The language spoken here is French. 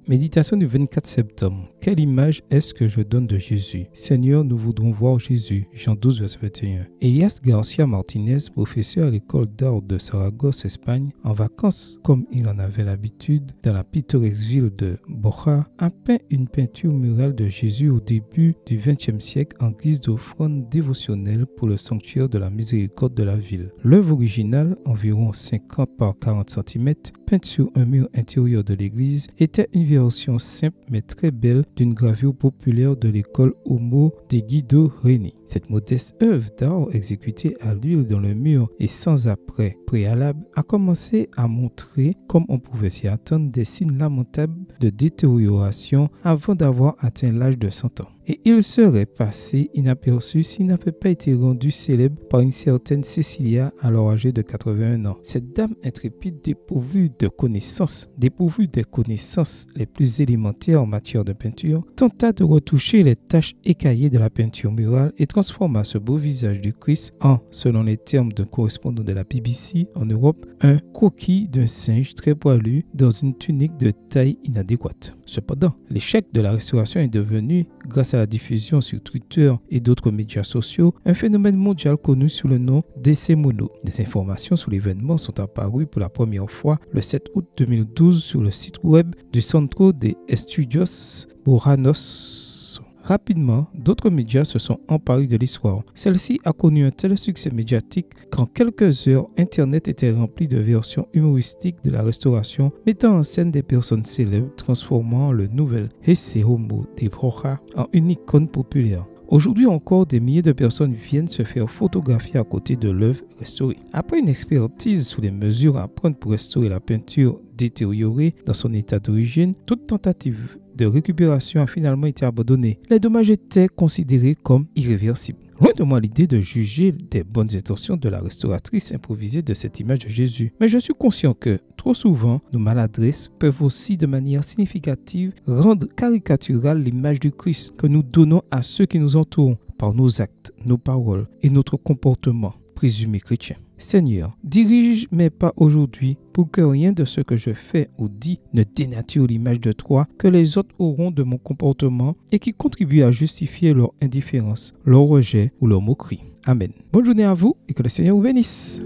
Méditation du 24 septembre. Quelle image est-ce que je donne de Jésus? Seigneur, nous voudrons voir Jésus. Jean 12, verset 21. Elias Garcia Martinez, professeur à l'école d'art de Saragosse, Espagne, en vacances, comme il en avait l'habitude, dans la pittoresque ville de Boja, a peint une peinture murale de Jésus au début du XXe siècle en guise d'offrande dévotionnelle pour le sanctuaire de la miséricorde de la ville. L'œuvre originale, environ 50 par 40 cm, peinte sur un mur intérieur de l'église, était une version simple mais très belle d'une gravure populaire de l'école Homo de Guido Reni. Cette modeste œuvre d'art exécutée à l'huile dans le mur et sans apprêt préalable a commencé à montrer, comme on pouvait s'y attendre, des signes lamentables de détérioration avant d'avoir atteint l'âge de 100 ans. Et il serait passé inaperçu s'il n'avait pas été rendu célèbre par une certaine Cecilia, alors âgée de 81 ans. Cette dame intrépide dépourvue des connaissances les plus élémentaires en matière de peinture, tenta de retoucher les taches écaillées de la peinture murale et transforma ce beau visage du Christ en, selon les termes d'un correspondant de la BBC en Europe, un croquis d'un singe très poilu dans une tunique de taille inadéquate. Cependant, l'échec de la restauration est devenu, grâce à la diffusion sur Twitter et d'autres médias sociaux, un phénomène mondial connu sous le nom d'essai mono. Des informations sur l'événement sont apparues pour la première fois le 7 août 2012 sur le site web du Centro de Estudios Bojanos. Rapidement, d'autres médias se sont emparés de l'histoire. Celle-ci a connu un tel succès médiatique qu'en quelques heures, Internet était rempli de versions humoristiques de la restauration, mettant en scène des personnes célèbres, transformant le nouvel Esse Homo de Boja en une icône populaire. Aujourd'hui encore, des milliers de personnes viennent se faire photographier à côté de l'œuvre restaurée. Après une expertise sur les mesures à prendre pour restaurer la peinture détériorée dans son état d'origine, toute tentative de récupération a finalement été abandonnée. Les dommages étaient considérés comme irréversibles. Loin de moi l'idée de juger des bonnes intentions de la restauratrice improvisée de cette image de Jésus. Mais je suis conscient que, trop souvent, nos maladresses peuvent aussi de manière significative rendre caricaturale l'image du Christ que nous donnons à ceux qui nous entourent par nos actes, nos paroles et notre comportement présumé chrétien. Seigneur, dirige mes pas aujourd'hui pour que rien de ce que je fais ou dis ne dénature l'image de toi que les autres auront de mon comportement et qui contribue à justifier leur indifférence, leur rejet ou leur moquerie. Amen. Bonne journée à vous et que le Seigneur vous bénisse.